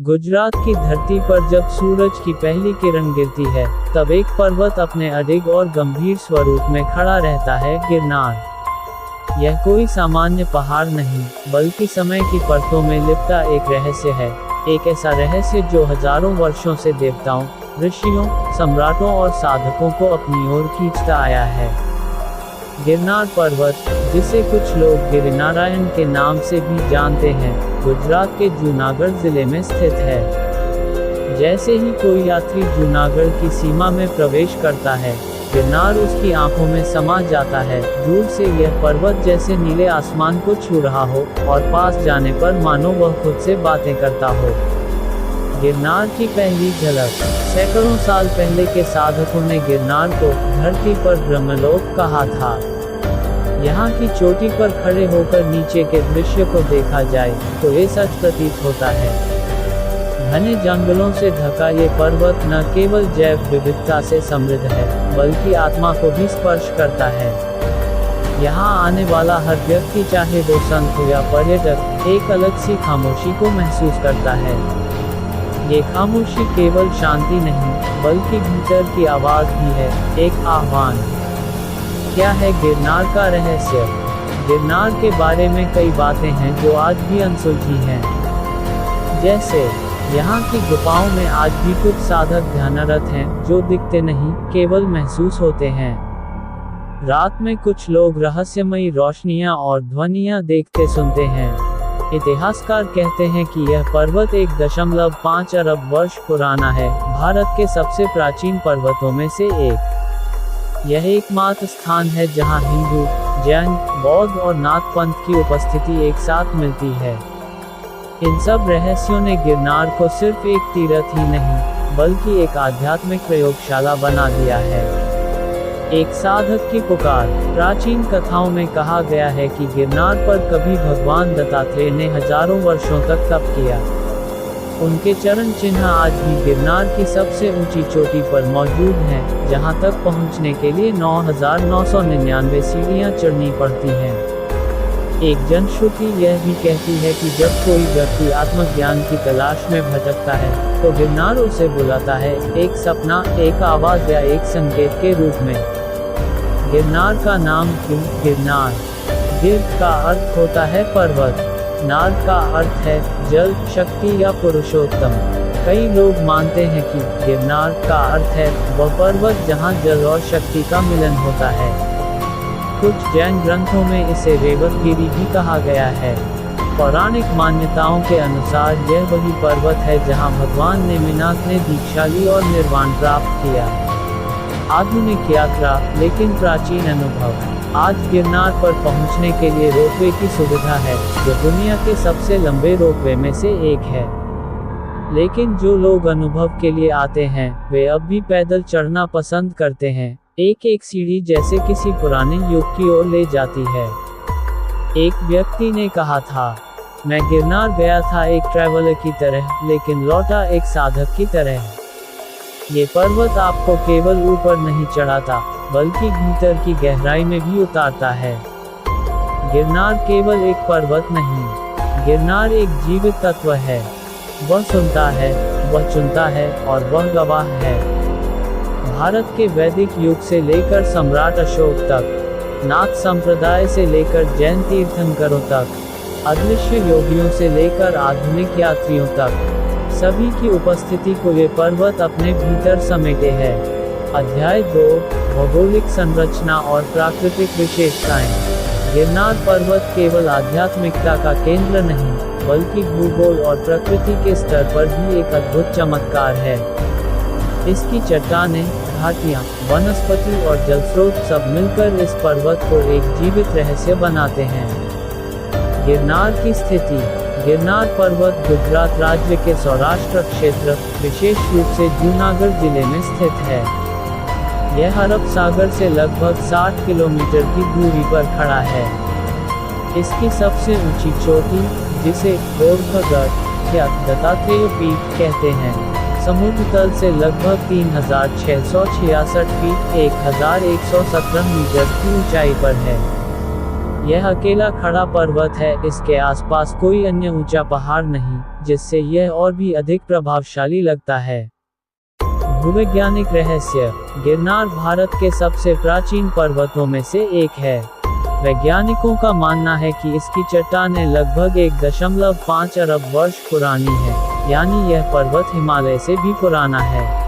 गुजरात की धरती पर जब सूरज की पहली किरण गिरती है, तब एक पर्वत अपने अडिग और गंभीर स्वरूप में खड़ा रहता है, गिरनार। यह कोई सामान्य पहाड़ नहीं, बल्कि समय की परतों में लिपटा एक रहस्य है। एक ऐसा रहस्य जो हजारों वर्षों से देवताओं, ऋषियों, सम्राटों और साधकों को अपनी ओर खींचता आया है। गिरनार पर्वत, जिसे कुछ लोग गिरिनारायण के नाम से भी जानते हैं, गुजरात के जूनागढ़ जिले में स्थित है। जैसे ही कोई यात्री जूनागढ़ की सीमा में प्रवेश करता है, गिरनार उसकी आंखों में समा जाता है। दूर से यह पर्वत जैसे नीले आसमान को छू रहा हो, और पास जाने पर मानो वह खुद से बातें करता हो। गिरनार की पहली झलक। सैकड़ों साल पहले के साधकों ने गिरनार को धरती पर ब्रह्मलोक कहा था। यहाँ की चोटी पर खड़े होकर नीचे के दृश्य को देखा जाए तो ये सच प्रतीत होता है। घने जंगलों से ढका ये पर्वत न केवल जैव विविधता से समृद्ध है, बल्कि आत्मा को भी स्पर्श करता है। यहाँ आने वाला हर व्यक्ति, चाहे वो संत हो या पर्यटक, एक अलग सी खामोशी को महसूस करता है। ये खामोशी केवल शांति नहीं, बल्कि भीतर की आवाज भी है, एक आह्वान। क्या है गिरनार का रहस्य? गिरनार के बारे में कई बातें हैं जो आज भी अनसुलझी हैं। जैसे यहाँ की गुफाओं में आज भी कुछ साधक ध्यानरत हैं, जो दिखते नहीं, केवल महसूस होते हैं। रात में कुछ लोग रहस्यमयी रोशनियां और ध्वनियां देखते सुनते हैं। इतिहासकार कहते हैं कि यह पर्वत 1.5 अरब वर्ष पुराना है, भारत के सबसे प्राचीन पर्वतों में से एक। यह एकमात्र स्थान है जहां हिंदू, जैन, बौद्ध और नाथ पंथ की उपस्थिति एक साथ मिलती है। इन सब रहस्यों ने गिरनार को सिर्फ एक तीर्थ ही नहीं, बल्कि एक आध्यात्मिक प्रयोगशाला बना दिया है। एक साधक की पुकार। प्राचीन कथाओं में कहा गया है कि गिरनार पर कभी भगवान दत्तात्रेय ने हजारों वर्षों तक तप किया। उनके चरण चिन्ह आज भी गिरनार की सबसे ऊंची चोटी पर मौजूद हैं, जहां तक पहुंचने के लिए 9,999 सीढ़ियां चढ़नी पड़ती हैं। एक जनश्रुति यह भी कहती है कि जब कोई व्यक्ति आत्मज्ञान की तलाश में भटकता है, तो गिरनार उसे बुलाता है, एक सपना, एक आवाज या एक संकेत के रूप में। गिरनार का नाम क्यों? गिरनार। गिर का अर्थ होता है पर्वत, नार का अर्थ है जल, शक्ति या पुरुषोत्तम। कई लोग मानते हैं कि गिरनार का अर्थ है वह पर्वत जहां जल और शक्ति का मिलन होता है। कुछ जैन ग्रंथों में इसे रेवतगिरी भी कहा गया है। पौराणिक मान्यताओं के अनुसार यह वही पर्वत है जहां भगवान नेमिनाथ ने दीक्षा ली और निर्वाण प्राप्त किया। आधुनिक यात्रा, लेकिन प्राचीन अनुभव। आज गिरनार पर पहुंचने के लिए रोपवे की सुविधा है, जो दुनिया के सबसे लंबे रोपवे में से एक है। लेकिन जो लोग अनुभव के लिए आते हैं, वे अब भी पैदल चढ़ना पसंद करते हैं। एक एक सीढ़ी जैसे किसी पुराने युग की ओर ले जाती है। एक व्यक्ति ने कहा था, मैं गिरनार गया था एक ट्रैवलर की तरह, लेकिन लौटा एक साधक की तरह। ये पर्वत आपको केवल ऊपर नहीं चढ़ाता, बल्कि भीतर की गहराई में भी उतारता है। गिरनार केवल एक पर्वत नहीं, गिरनार एक जीवित तत्व है। वह सुनता है, वह चुनता है, और वह गवाह है। भारत के वैदिक युग से लेकर सम्राट अशोक तक, नाथ संप्रदाय से लेकर जैन तीर्थंकरों तक, अदृश्य योगियों से लेकर आधुनिक यात्रियों तक, सभी की उपस्थिति को ये पर्वत अपने भीतर समेटे है। अध्याय 2, भौगोलिक संरचना और प्राकृतिक विशेषताएं। गिरनार पर्वत केवल आध्यात्मिकता का केंद्र नहीं, बल्कि भूगोल और प्रकृति के स्तर पर भी एक अद्भुत चमत्कार है। इसकी चट्टानें, घाटियां, वनस्पति और जलस्रोत सब मिलकर इस पर्वत को एक जीवित रहस्य बनाते हैं। गिरनार की स्थिति। गिरनार पर्वत गुजरात राज्य के सौराष्ट्र क्षेत्र, विशेष रूप से जूनागढ़ जिले में स्थित है। यह अरब सागर से लगभग 60 किलोमीटर की दूरी पर खड़ा है। इसकी सबसे ऊंची चोटी, जिसे गोरखगढ़ या दत्तात्रेय पीठ कहते हैं, समुद्र तल से लगभग 3,666 फीट 1,117 मीटर की ऊंचाई पर है। यह अकेला खड़ा पर्वत है, इसके आसपास कोई अन्य ऊंचा पहाड़ नहीं, जिससे यह और भी अधिक प्रभावशाली लगता है। भूवैज्ञानिक रहस्य। गिरनार भारत के सबसे प्राचीन पर्वतों में से एक है। वैज्ञानिकों का मानना है कि इसकी चट्टानें लगभग 1.5 अरब वर्ष पुरानी है, यानी यह पर्वत हिमालय से भी पुराना है।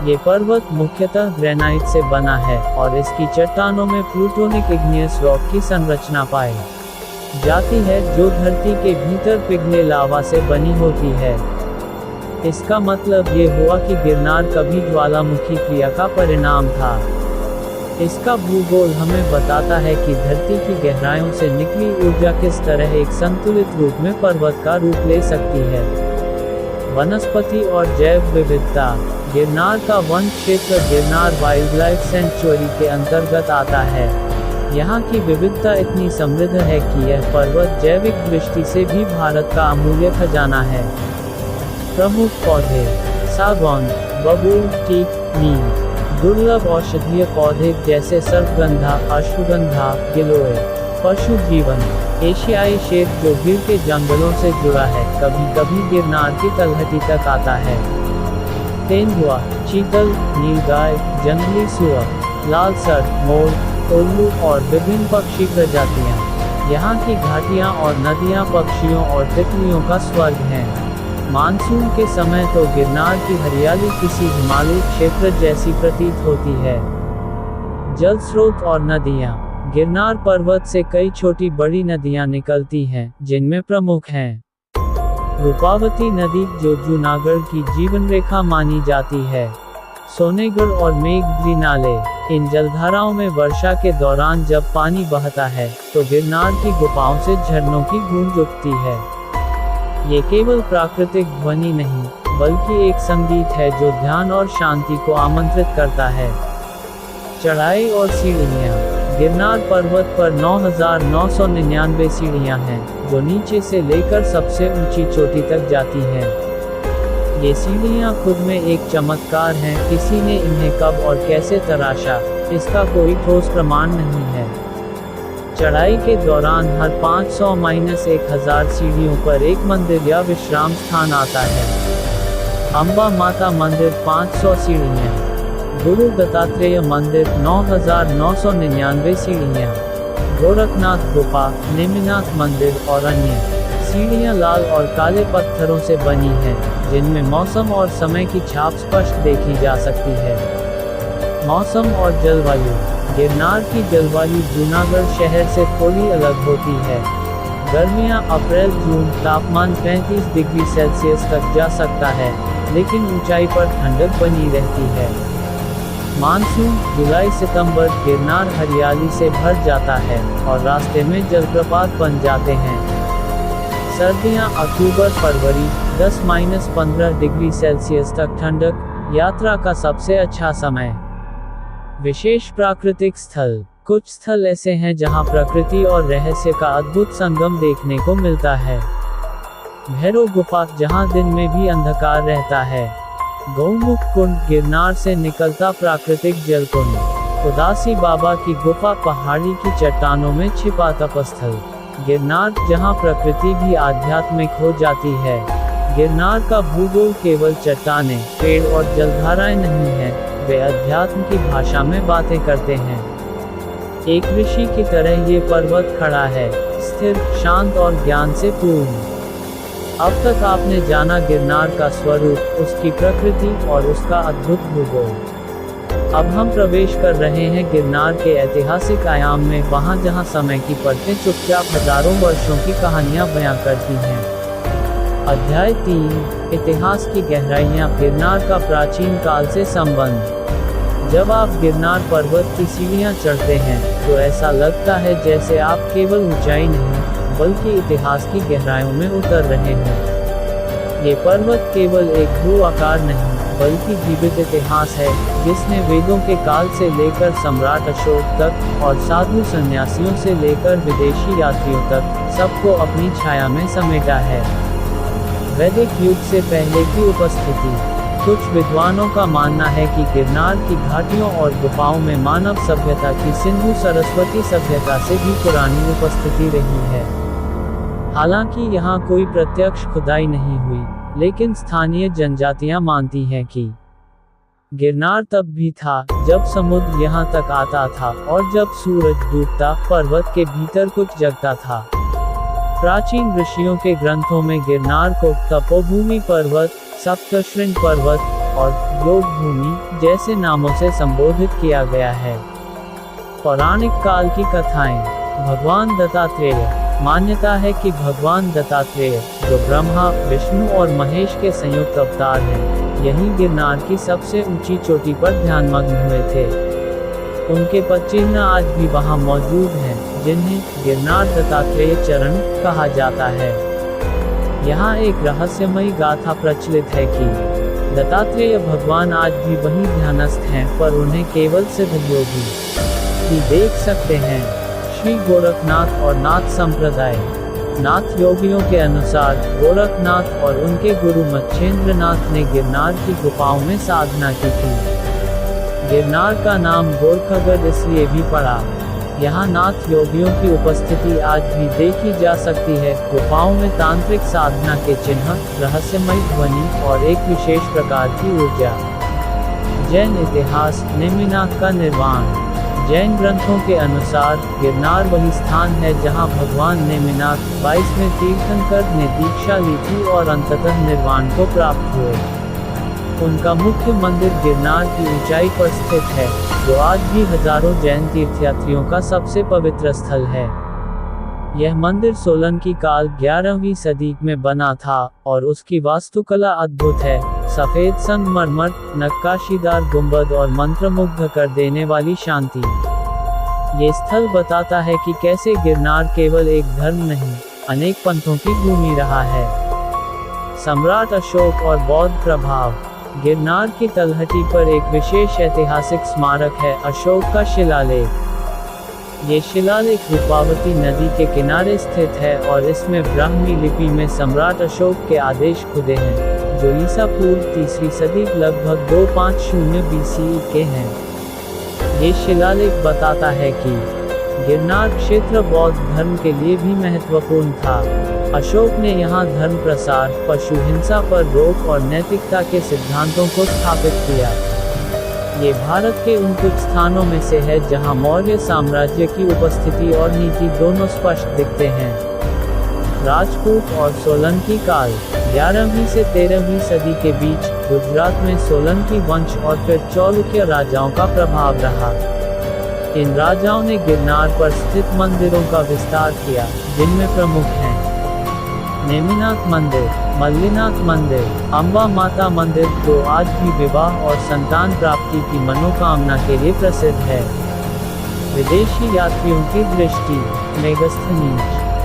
ये पर्वत मुख्यतः ग्रेनाइट से बना है और इसकी चट्टानों में प्लूटोनिक इग्नियस रॉक की संरचना पाई जाती है, जो धरती के भीतर पिघले लावा से बनी होती है। इसका मतलब ये हुआ कि गिरनार कभी ज्वालामुखी क्रिया का परिणाम था। इसका भूगोल हमें बताता है कि धरती की गहराइयों से निकली ऊर्जा किस तरह एक संतुलित रूप में पर्वत का रूप ले सकती है। वनस्पति और जैव विविधता। गिरनार का वन क्षेत्र गिरनार वाइल्डलाइफ सेंचुरी के अंतर्गत आता है। यहाँ की विविधता इतनी समृद्ध है कि यह पर्वत जैविक दृष्टि से भी भारत का अमूल्य खजाना है। प्रमुख पौधे: सागौन, बबूल, टीक, नीम। दुर्लभ औषधीय पौधे जैसे सर्पगंधा, अश्वगंधा, गिलोय। पशु जीवन: एशियाई शेर जो गिर के जंगलों से जुड़ा है, कभी कभी गिरनार की तलहटी तक आता है। तेंदुआ, चीतल, नीलगाय, जंगली सुअर, लाल सर्प, मोर, उल्लू और विभिन्न पक्षी प्रजातियां। यहाँ की घाटियाँ और नदियाँ पक्षियों और तितलियों का स्वर्ग हैं। मानसून के समय तो गिरनार की हरियाली किसी हिमालयी क्षेत्र जैसी प्रतीत होती है। जल स्रोत और नदियाँ। गिरनार पर्वत से कई छोटी बड़ी नदियाँ निकलती हैं, जिनमें प्रमुख हैं रूपावती नदी, जो जूनागढ़ की जीवन रेखा मानी जाती है। सोनेगढ़ और मेघद्री नाले। इन जलधाराओं में वर्षा के दौरान जब पानी बहता है, तो गिरनार की गुफाओं से झरनों की गूंज उठती है। ये केवल प्राकृतिक ध्वनि नहीं, बल्कि एक संगीत है जो ध्यान और शांति को आमंत्रित करता है। चढ़ाई और सीढ़ियाँ। गिरनार पर्वत पर 9,999 सीढ़ियाँ हैं, जो नीचे से लेकर सबसे ऊंची चोटी तक जाती हैं। ये सीढ़ियाँ खुद में एक चमत्कार हैं, किसी ने इन्हें कब और कैसे तराशा, इसका कोई ठोस प्रमाण नहीं है। चढ़ाई के दौरान हर 500-1000 सीढ़ियों पर एक मंदिर या विश्राम स्थान आता है। अंबा माता मंदिर 500 सीढ़ियाँ। गुरु दत्तात्रेय मंदिर 9,999 सीढ़ियाँ। गोरखनाथ गुफा, नेमिनाथ मंदिर और अन्य सीढ़ियाँ लाल और काले पत्थरों से बनी हैं, जिनमें मौसम और समय की छाप स्पष्ट देखी जा सकती है। मौसम और जलवायु। गिरनार की जलवायु जूनागढ़ शहर से थोड़ी अलग होती है। गर्मियाँ अप्रैल-जून, तापमान 35 डिग्री सेल्सियस तक जा सकता है, लेकिन ऊंचाई पर ठंडक बनी रहती है। मानसून जुलाई-सितंबर गिरनार हरियाली से भर जाता है और रास्ते में जलप्रपात बन जाते हैं। सर्दियाँ अक्टूबर-फरवरी, 10-15 डिग्री सेल्सियस तक ठंडक, यात्रा का सबसे अच्छा समय। विशेष प्राकृतिक स्थल। कुछ स्थल ऐसे हैं जहां प्रकृति और रहस्य का अद्भुत संगम देखने को मिलता है। भैरव गुफा, जहां दिन में भी अंधकार रहता है। गौमुख कुंड, गिरनार से निकलता प्राकृतिक जल कुंड। उदासी बाबा की गुफा, पहाड़ी की चट्टानों में छिपा तपस्थल। गिरनार, जहां प्रकृति भी आध्यात्मिक हो जाती है। गिरनार का भूगोल केवल चट्टानें, पेड़ और जलधाराएं नहीं है, वे अध्यात्म की भाषा में बातें करते हैं। एक ऋषि की तरह ये पर्वत खड़ा है, स्थिर, शांत और ज्ञान से पूर्ण। अब तक आपने जाना गिरनार का स्वरूप, उसकी प्रकृति और उसका अद्भुत भूगोल। अब हम प्रवेश कर रहे हैं गिरनार के ऐतिहासिक आयाम में, वहां जहां समय की परतें चुपचाप हजारों वर्षों की कहानियां बयां करती हैं। अध्याय 3, इतिहास की गहराइयां। गिरनार का प्राचीन काल से संबंध। जब आप गिरनार पर्वत की सीढ़ियां चढ़ते हैं, तो ऐसा लगता है जैसे आप केवल ऊंचाई नहीं, बल्कि इतिहास की गहराइयों में उतर रहे हैं। ये पर्वत केवल एक भू आकार नहीं, बल्कि जीवित इतिहास है, जिसने वेदों के काल से लेकर सम्राट अशोक तक और साधु सन्यासियों से लेकर विदेशी यात्रियों तक सबको अपनी छाया में समेटा है। वैदिक युग से पहले की उपस्थिति। कुछ विद्वानों का मानना है कि गिरनार की घाटियों और गुफाओं में मानव सभ्यता की सिंधु सरस्वती सभ्यता से भी पुरानी उपस्थिति रही है। हालांकि यहाँ कोई प्रत्यक्ष खुदाई नहीं हुई, लेकिन स्थानीय जनजातियां मानती हैं कि गिरनार तब भी था जब समुद्र यहाँ तक आता था और जब सूरज डूबता पर्वत के भीतर कुछ जगता था। प्राचीन ऋषियों के ग्रंथों में गिरनार को तपोभूमि पर्वत, सप्तशृंग पर्वत और योग भूमि जैसे नामों से संबोधित किया गया है। पौराणिक काल की कथाएं। भगवान दत्तात्रेय। मान्यता है कि भगवान दत्तात्रेय, जो ब्रह्मा, विष्णु और महेश के संयुक्त अवतार हैं, यहीं गिरनार की सबसे ऊंची चोटी पर ध्यानमग्न हुए थे। उनके पदचिह्न आज भी वहां मौजूद हैं, जिन्हें गिरनार दत्तात्रेय चरण कहा जाता है। यहाँ एक रहस्यमयी गाथा प्रचलित है कि दत्तात्रेय भगवान आज भी वहीं ध्यानस्थ हैं, पर उन्हें केवल सिद्ध योगी ही देख सकते हैं। श्री गोरखनाथ और नाथ संप्रदाय। नाथ योगियों के अनुसार गोरखनाथ और उनके गुरु मच्छेंद्रनाथ ने गिरनार की गुफाओं में साधना की थी। गिरनार का नाम गोरखगढ़ इसलिए भी पड़ा। यहाँ नाथ योगियों की उपस्थिति आज भी देखी जा सकती है। गुफाओं में तांत्रिक साधना के चिन्ह, रहस्यमयी ध्वनि और एक विशेष प्रकार की ऊर्जा। जैन इतिहास। नेमिनाथ का निर्वाण। जैन ग्रंथों के अनुसार गिरनार वही स्थान है जहाँ भगवान नेमिनाथ 22वें तीर्थंकर ने दीक्षा ली थी और अंततः निर्वाण को प्राप्त हुए। उनका मुख्य मंदिर गिरनार की ऊंचाई पर स्थित है, जो आज भी हजारों जैन तीर्थयात्रियों का सबसे पवित्र स्थल है। यह मंदिर सोलंकी काल 11वीं सदी में बना था और उसकी वास्तुकला अद्भुत है। सफेद संगमरमर, नक्काशीदार गुंबद और मंत्रमुग्ध कर देने वाली शांति। ये स्थल बताता है कि कैसे गिरनार केवल एक धर्म नहीं, अनेक पंथों की भूमि रहा है। सम्राट अशोक और बौद्ध प्रभाव। गिरनार की तलहटी पर एक विशेष ऐतिहासिक स्मारक है, अशोक का शिलालेख। ये शिलालेख रूपावती नदी के किनारे स्थित है और इसमें ब्राह्मी लिपि में सम्राट अशोक के आदेश खुदे हैं, जो ईसा पूर्व 3री सदी लगभग 250 BCE के हैं। ये शिलालेख बताता है कि गिरनार क्षेत्र बौद्ध धर्म के लिए भी महत्वपूर्ण था। अशोक ने यहाँ धर्म प्रसार, पशु हिंसा पर रोक और नैतिकता के सिद्धांतों को स्थापित किया। ये भारत के उन कुछ स्थानों में से है जहाँ मौर्य साम्राज्य की उपस्थिति और नीति दोनों स्पष्ट दिखते हैं। राजपूत और सोलंकी काल। 11वीं से 13वीं सदी के बीच गुजरात में सोलंकी वंश और फिर चालुक्य राजाओं का प्रभाव रहा। इन राजाओं ने गिरनार पर स्थित मंदिरों का विस्तार किया, जिनमें प्रमुख हैं नेमिनाथ मंदिर, मल्लिनाथ मंदिर, अम्बा माता मंदिर, जो आज भी विवाह और संतान प्राप्ति की मनोकामना के लिए प्रसिद्ध है। विदेशी यात्रियों की दृष्टि। मेगस्थनीज।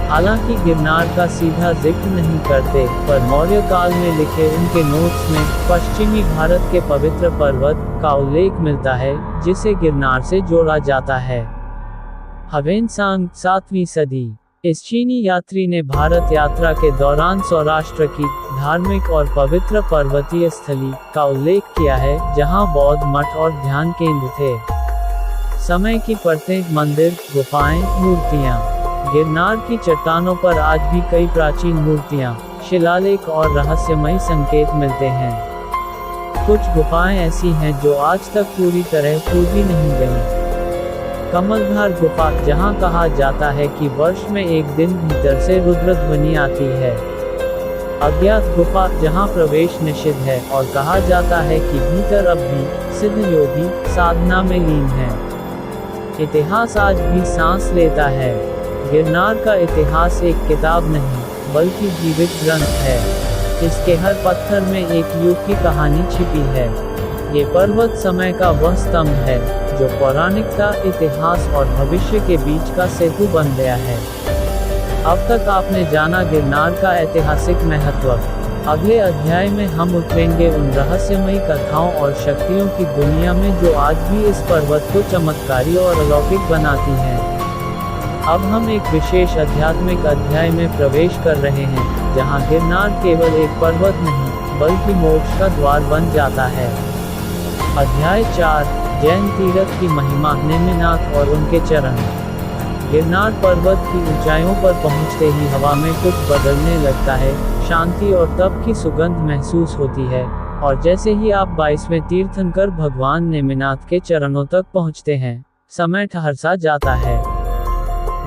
हालांकि गिरनार का सीधा जिक्र नहीं करते, पर मौर्य काल में लिखे उनके नोट्स में पश्चिमी भारत के पवित्र पर्वत का उल्लेख मिलता है, जिसे गिरनार से जोड़ा जाता है। हवेनसांग 7वीं सदी। इस चीनी यात्री ने भारत यात्रा के दौरान सौराष्ट्र की धार्मिक और पवित्र पर्वतीय स्थली का उल्लेख किया है, जहां बौद्ध मठ और ध्यान केंद्र थे। समय की परतें, मंदिर, गुफाएं, मूर्तियां। गिरनार की चट्टानों पर आज भी कई प्राचीन मूर्तियां, शिलालेख और रहस्यमयी संकेत मिलते हैं। कुछ गुफाएं ऐसी हैं जो आज तक पूरी तरह खोजी नहीं गईं। कमलधार गुफा, जहां कहा जाता है कि वर्ष में एक दिन भीतर से रुद्र ध्वनि आती है। अज्ञात गुफा, जहां प्रवेश निषिद्ध है और कहा जाता है कि भीतर अब भी सिद्ध योगी साधना में लीन है। इतिहास आज भी सांस लेता है। गिरनार का इतिहास एक किताब नहीं, बल्कि जीवित ग्रंथ है। इसके हर पत्थर में एक युग की कहानी छिपी है। ये पर्वत समय का वह स्तंभ है, जो पौराणिकता, इतिहास और भविष्य के बीच का सेतु बन गया है। अब तक आपने जाना गिरनार का ऐतिहासिक महत्व। अगले अध्याय में हम उतरेंगे उन रहस्यमयी कथाओं और शक्तियों की दुनिया में जो आज भी इस पर्वत को चमत्कारी और अलौकिक बनाती हैं। अब हम एक विशेष आध्यात्मिक अध्याय में प्रवेश कर रहे हैं, जहां गिरनार केवल एक पर्वत नहीं, बल्कि मोक्ष का द्वार बन जाता है। अध्याय 4, जैन तीर्थ की महिमा, नेमिनाथ और उनके चरण। गिरनार पर्वत की ऊंचाइयों पर पहुंचते ही हवा में कुछ बदलने लगता है, शांति और तप की सुगंध महसूस होती है, और जैसे ही आप 22वें तीर्थंकर भगवान नेमिनाथ के चरणों तक पहुंचते हैं, समय ठहर सा जाता है।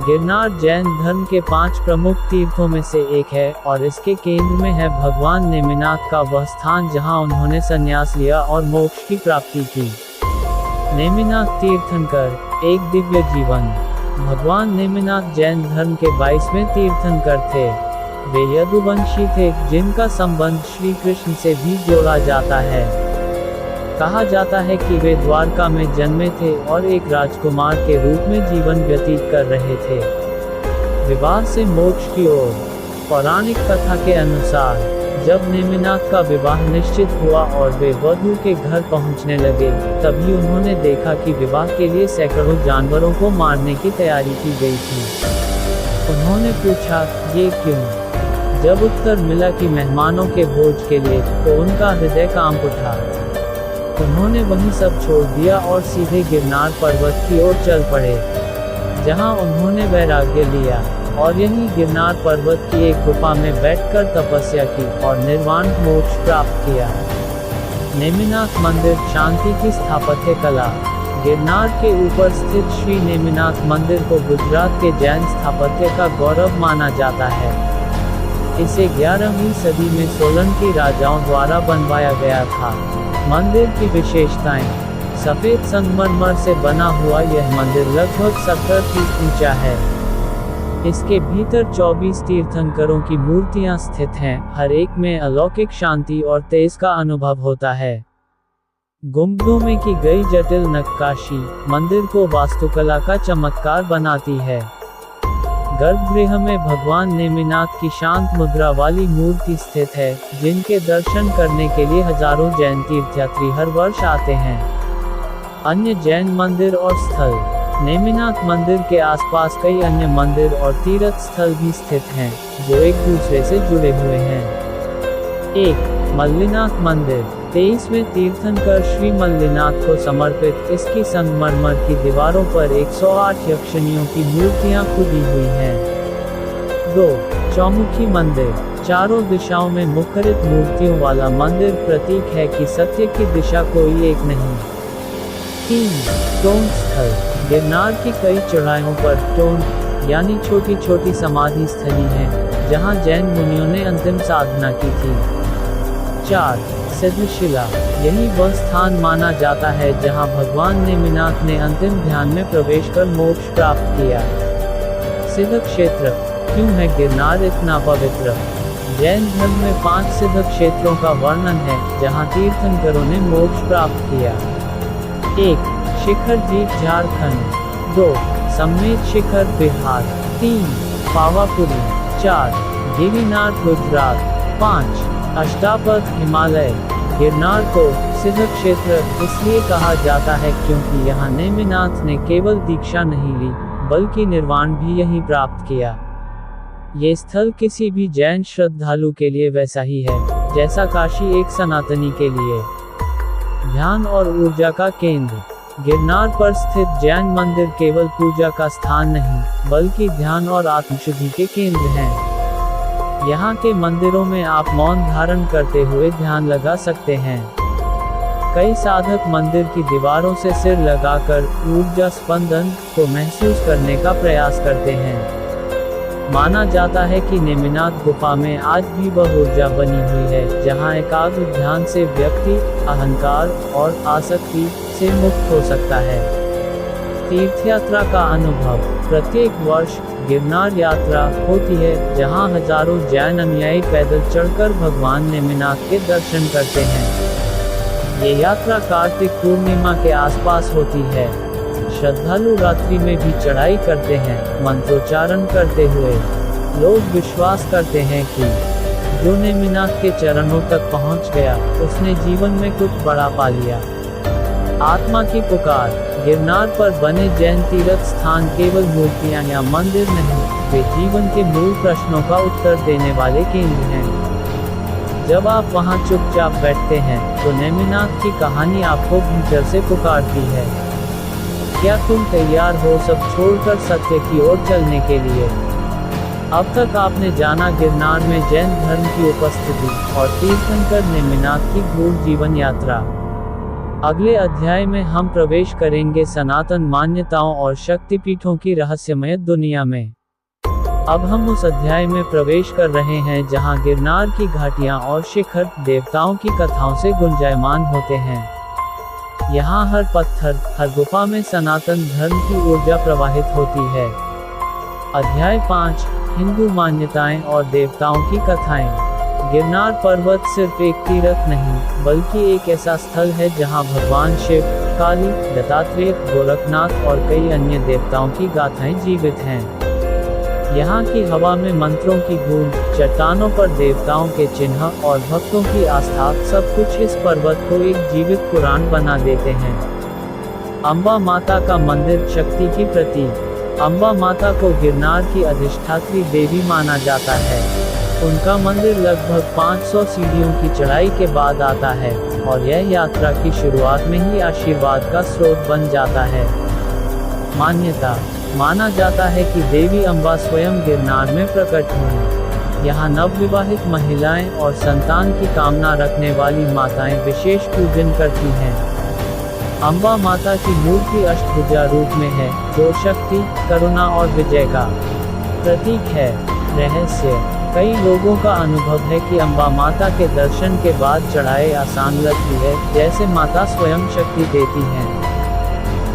गिरनार जैन धर्म के 5 प्रमुख तीर्थों में से एक है, और इसके केंद्र में है भगवान नेमिनाथ का वह स्थान जहां उन्होंने संन्यास लिया और मोक्ष की प्राप्ति की। नेमिनाथ तीर्थंकर, एक दिव्य जीवन। भगवान नेमिनाथ जैन धर्म के 22वें तीर्थंकर थे। वे यदुवंशी थे, जिनका संबंध श्री कृष्ण से भी जोड़ा जाता है। कहा जाता है कि वे द्वारका में जन्मे थे और एक राजकुमार के रूप में जीवन व्यतीत कर रहे थे। विवाह से मोक्ष की ओर। पौराणिक कथा के अनुसार जब नेमिनाथ का विवाह निश्चित हुआ और वे वधू के घर पहुंचने लगे, तभी उन्होंने देखा कि विवाह के लिए सैकड़ों जानवरों को मारने की तैयारी की गई थी। उन्होंने पूछा, ये क्यों? जब उत्तर मिला कि मेहमानों के भोज के लिए, तो उनका हृदय कांप उठा। उन्होंने वही सब छोड़ दिया और सीधे गिरनार पर्वत की ओर चल पड़े, जहां उन्होंने वैराग्य लिया, और यहीं गिरनार पर्वत की एक गुफा में बैठकर तपस्या की और निर्वाण मोक्ष प्राप्त किया। नेमिनाथ मंदिर, शांति की स्थापत्य कला। गिरनार के ऊपर स्थित श्री नेमिनाथ मंदिर को गुजरात के जैन स्थापत्य का गौरव माना जाता है। इसे 11वीं सदी में सोलंकी राजाओं द्वारा बनवाया गया था। मंदिर की विशेषताएं। सफेद संगमरमर से बना हुआ यह मंदिर लगभग 70 फीट ऊंचा है। इसके भीतर 24 तीर्थंकरों की मूर्तियां स्थित हैं, हर एक में अलौकिक शांति और तेज का अनुभव होता है। गुंबदों में की गई जटिल नक्काशी मंदिर को वास्तुकला का चमत्कार बनाती है। गर्भगृह में भगवान नेमिनाथ की शांत मुद्रा वाली मूर्ति स्थित है, जिनके दर्शन करने के लिए हजारों जैन तीर्थयात्री हर वर्ष आते हैं। अन्य जैन मंदिर और स्थल। नेमिनाथ मंदिर के आसपास कई अन्य मंदिर और तीर्थ स्थल भी स्थित हैं, जो एक दूसरे से जुड़े हुए हैं। 1. मल्लिनाथ मंदिर। 23वें तीर्थंकर श्री मल्लिनाथ को समर्पित इसकी संगमरमर की दीवारों पर 108 यक्षिणियों की मूर्तियां खुदी हुई हैं। 2. चौमुखी मंदिर। चारों दिशाओं में मुखरित मूर्तियों वाला मंदिर प्रतीक है कि सत्य की दिशा कोई एक नहीं। 3. टोन स्थल। गिरनार की कई चढ़ाइयों पर टोन यानी छोटी छोटी समाधि स्थली हैं, जहां जैन मुनियों ने अंतिम साधना की थी। 4. सिद्धशिला। यही वह स्थान माना जाता है जहां भगवान नेमिनाथ ने अंतिम ध्यान में प्रवेश कर मोक्ष प्राप्त किया। सिद्ध क्षेत्र। क्यों है गिरनार इतना पवित्र? जैन धर्म में 5 सिद्ध क्षेत्रों का वर्णन है, जहां तीर्थंकरों ने मोक्ष प्राप्त किया। 1. शिखर जीत, झारखंड। 2. सम्मेत शिखर, बिहार। 3. पावापुरी। 4. गिरिनार, गुजरात। 5. अष्टापद, हिमालय। गिरनार को सिद्ध क्षेत्र इसलिए कहा जाता है क्योंकि यहाँ नेमिनाथ ने केवल दीक्षा नहीं ली, बल्कि निर्वाण भी यहीं प्राप्त किया। ये स्थल किसी भी जैन श्रद्धालु के लिए वैसा ही है जैसा काशी एक सनातनी के लिए। ध्यान और ऊर्जा का केंद्र। गिरनार पर स्थित जैन मंदिर केवल पूजा का स्थान नहीं, बल्कि ध्यान और आत्मशुद्धि के केंद्र हैं। यहाँ के मंदिरों में आप मौन धारण करते हुए ध्यान लगा सकते हैं। कई साधक मंदिर की दीवारों से सिर लगाकर ऊर्जा स्पंदन को महसूस करने का प्रयास करते हैं। माना जाता है कि नेमिनाथ गुफा में आज भी वह ऊर्जा बनी हुई है जहां एकाग्र ध्यान से व्यक्ति अहंकार और आसक्ति से मुक्त हो सकता है। तीर्थयात्रा का अनुभव। प्रत्येक वर्ष गिरनार यात्रा होती है, जहां हजारों जैन अनुयायी पैदल चढ़कर भगवान नेमिनाथ के दर्शन करते हैं। ये यात्रा कार्तिक पूर्णिमा के आसपास होती है। श्रद्धालु रात्रि में भी चढ़ाई करते हैं, मंत्रोच्चारण करते हुए। लोग विश्वास करते हैं कि जो नेमिनाथ के चरणों तक पहुंच गया, उसने जीवन में कुछ बड़ा पा लिया। आत्मा की पुकार। गिरनार पर बने जैन तीर्थ स्थान केवल मूर्तियां या मंदिर नहीं, वे जीवन के मूल प्रश्नों का उत्तर देने वाले केंद्र हैं। जब आप वहां चुपचाप बैठते हैं, तो नेमिनाथ की कहानी आपको भीतर से पुकारती है। क्या तुम तैयार हो सब छोड़कर सत्य की ओर चलने के लिए? अब तक आपने जाना गिरनार में जैन धर्म की उपस्थिति और तीर्थंकर नेमिनाथ की गूढ़ जीवन यात्रा। अगले अध्याय में हम प्रवेश करेंगे सनातन मान्यताओं और शक्तिपीठों की रहस्यमय दुनिया में। अब हम उस अध्याय में प्रवेश कर रहे हैं जहां गिरनार की घाटियां और शिखर देवताओं की कथाओं से गुंजायमान होते हैं। यहाँ हर पत्थर, हर गुफा में सनातन धर्म की ऊर्जा प्रवाहित होती है। अध्याय 5, हिंदू मान्यताएं और देवताओं की कथाएं। गिरनार पर्वत सिर्फ एक तीर्थ नहीं, बल्कि एक ऐसा स्थल है जहां भगवान शिव, काली, दत्तात्रेय, गोरखनाथ और कई अन्य देवताओं की गाथाएं जीवित हैं। यहाँ की हवा में मंत्रों की गूंज, चट्टानों पर देवताओं के चिन्ह और भक्तों की आस्था, सब कुछ इस पर्वत को एक जीवित पुराण बना देते हैं। अंबा माता का मंदिर शक्ति की प्रतीक। अंबा माता को गिरनार की अधिष्ठात्री देवी माना जाता है। उनका मंदिर लगभग 500 सीढ़ियों की चढ़ाई के बाद आता है और यह यात्रा की शुरुआत में ही आशीर्वाद का स्रोत बन जाता है। मान्यता। माना जाता है कि देवी अंबा स्वयं गिरनार में प्रकट हुई। यहाँ नवविवाहित महिलाएं और संतान की कामना रखने वाली माताएं विशेष पूजन करती हैं। अंबा माता की मूर्ति अष्टभुजा रूप में है, जो शक्ति, करुणा और विजय का प्रतीक है। रहस्य। कई लोगों का अनुभव है कि अंबा माता के दर्शन के बाद चढ़ाई आसान लगती है, जैसे माता स्वयं शक्ति देती हैं।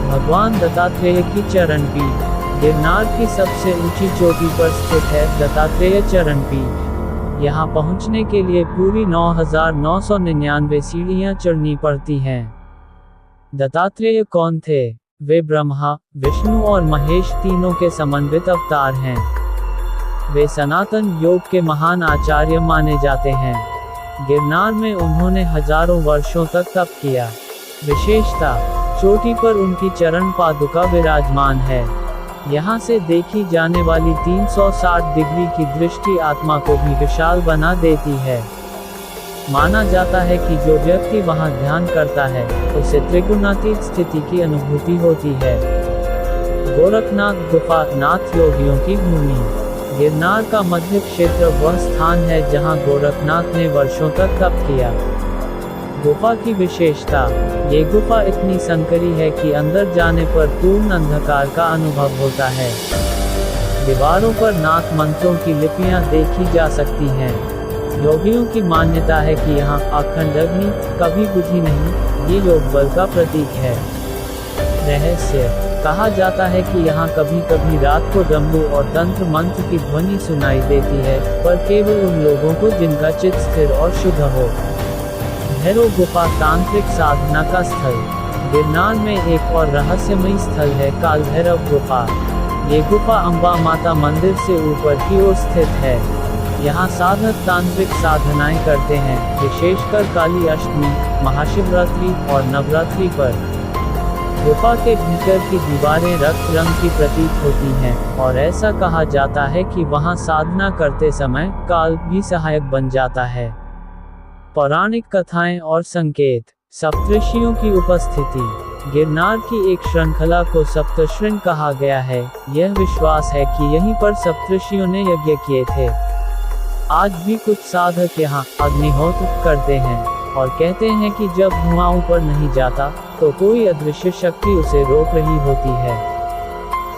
भगवान दत्तात्रेय की चरण पीठ। गिरनार की सबसे ऊंची चोटी पर स्थित है दत्तात्रेय चरण पीठ। यहाँ पहुँचने के लिए पूरी 9,999 सीढ़ियाँ चढ़नी पड़ती हैं। दत्तात्रेय कौन थे? वे ब्रह्मा, विष्णु और महेश तीनों के समन्वित अवतार हैं। वे सनातन योग के महान आचार्य माने जाते हैं। गिरनार में उन्होंने हजारों वर्षों तक तप किया। विशेषता। चोटी पर उनकी चरण पादुका विराजमान है। यहाँ से देखी जाने वाली 360 डिग्री की दृष्टि आत्मा को भी विशाल बना देती है। माना जाता है कि जो व्यक्ति वहाँ ध्यान करता है, उसे त्रिगुणातीत स्थिति की अनुभूति होती है। गोरखनाथ गुफा। नाथ योगियों की भूमि। गिरनार का मध्य क्षेत्र वह स्थान है जहां गोरखनाथ ने वर्षों तक तप किया। गुफा की विशेषता। ये गुफा इतनी संकरी है कि अंदर जाने पर पूर्ण अंधकार का अनुभव होता है। दीवारों पर नाथ मंत्रों की लिपियां देखी जा सकती हैं। योगियों की मान्यता है कि यहाँ अखंड अग्नि कभी बुझी नहीं, ये योग बल का प्रतीक है। रहस्य। कहा जाता है कि यहाँ कभी कभी रात को डमरू और तंत्र मंत्र की ध्वनि सुनाई देती है, पर केवल उन लोगों को जिनका चित्त स्थिर और शुद्ध हो। भैरव गुफा। तांत्रिक साधना का स्थल। गिरनार में एक और रहस्यमयी स्थल है काल भैरव गुफा। ये गुफा अंबा माता मंदिर से ऊपर की ओर स्थित है। यहाँ साधक तांत्रिक साधनाएं करते हैं, विशेषकर काली अष्टमी, महाशिवरात्रि और नवरात्रि पर। गुफा के भीतर की दीवारें रक्त रंग की प्रतीत होती हैं और ऐसा कहा जाता है कि वहां साधना करते समय काल भी सहायक बन जाता है। पौराणिक कथाएं और संकेत। सप्तऋषियों की उपस्थिति। गिरनार की एक श्रृंखला को सप्तशृंग कहा गया है। यह विश्वास है कि यहीं पर सप्तऋषियों ने यज्ञ किए थे। आज भी कुछ साधक यहाँ अग्निहोत्र करते हैं और कहते हैं कि जब धुआं ऊपर नहीं जाता, तो कोई अदृश्य शक्ति उसे रोक रही होती है।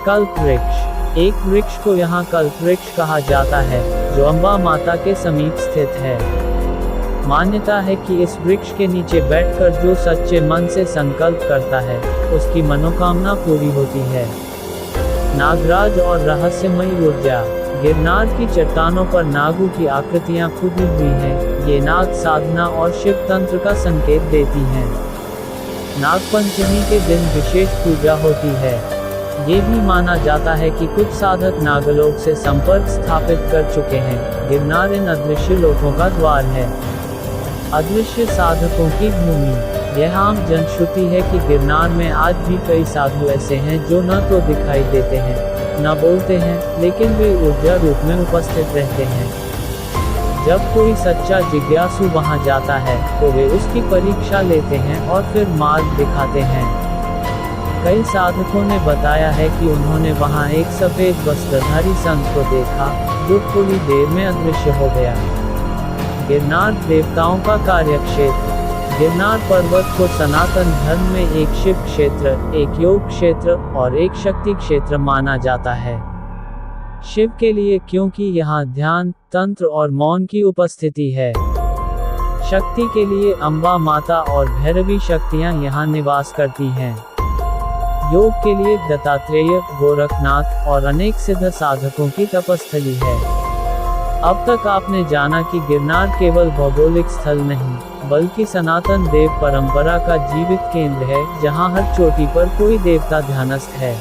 कल्प वृक्ष। एक वृक्ष को यहाँ कल्प वृक्ष कहा जाता है, जो अंबा माता के समीप स्थित है। मान्यता है कि इस वृक्ष के नीचे बैठकर जो सच्चे मन से संकल्प करता है, उसकी मनोकामना पूरी होती है। नागराज और रहस्यमयी ऊर्जा। गिरनार की चट्टानों पर नागों की आकृतियां खुदी हुई हैं। ये नाग साधना और शिव तंत्र का संकेत देती हैं। नागपंचमी के दिन विशेष पूजा होती है। ये भी माना जाता है कि कुछ साधक नागलोक से संपर्क स्थापित कर चुके हैं। गिरनार इन अदृश्य लोकों का द्वार है। अदृश्य साधकों की भूमि। यह आम जनश्रुति है कि गिरनार में आज भी कई साधु ऐसे हैं जो न तो दिखाई देते हैं, न बोलते हैं, लेकिन वे ऊर्जा रूप में उपस्थित रहते हैं। जब कोई सच्चा जिज्ञासु वहां जाता है तो वे उसकी परीक्षा लेते हैं और फिर मार्ग दिखाते हैं। कई साधकों ने बताया है कि उन्होंने वहां एक सफेद वस्त्रधारी संत को देखा, जो थोड़ी देर में अदृश्य हो गया। गिरनार देवताओं का कार्यक्षेत्र। गिरनार पर्वत को सनातन धर्म में एक शिव क्षेत्र, एक योग क्षेत्र और एक शक्ति क्षेत्र माना जाता है। शिव के लिए क्योंकि यहाँ ध्यान, तंत्र और मौन की उपस्थिति है। शक्ति के लिए अम्बा माता और भैरवी शक्तियाँ यहाँ निवास करती हैं। योग के लिए दत्तात्रेय, गोरखनाथ और अनेक सिद्ध साधकों की तपस्थली है। अब तक आपने जाना कि गिरनार केवल भौगोलिक स्थल नहीं, बल्कि सनातन देव परंपरा का जीवित केंद्र है, जहां हर चोटी पर कोई देवता ध्यानस्थ है।